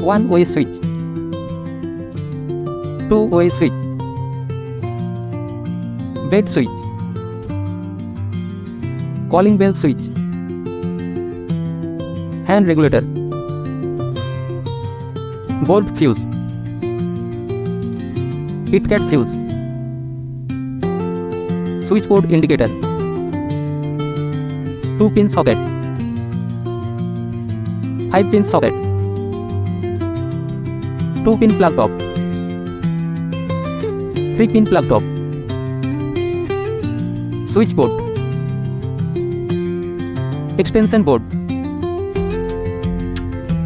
one-way switch, two-way switch, bed switch, calling bell switch, hand regulator, board fuse, KitKat fuse, switchboard indicator, 2-pin socket, 5-pin socket, 2-pin plug top, 3-pin plug top, switchboard, extension board,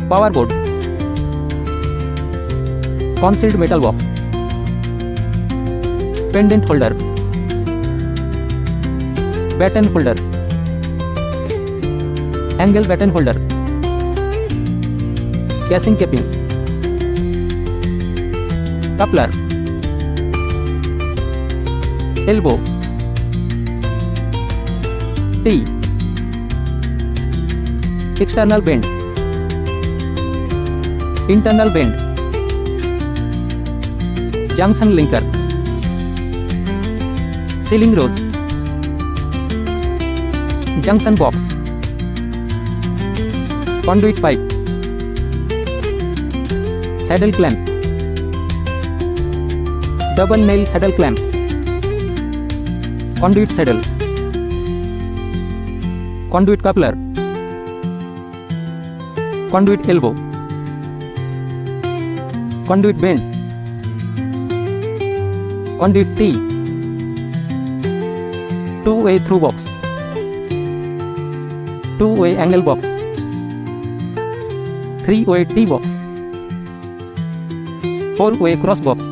power board, concealed metal box, pendant holder, batten holder, angle batten holder, casing capping, coupler, elbow, T, external bend, internal bend, junction linker, sealing rods, junction box, conduit pipe, saddle clamp, double nail saddle clamp, conduit saddle, conduit coupler, conduit elbow, conduit bend, conduit T, two-way through box, two-way angle box, three-way T box, four-way cross box,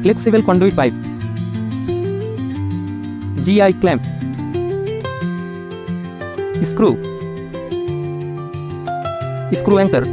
flexible conduit pipe, GI clamp, screw, screw anchor,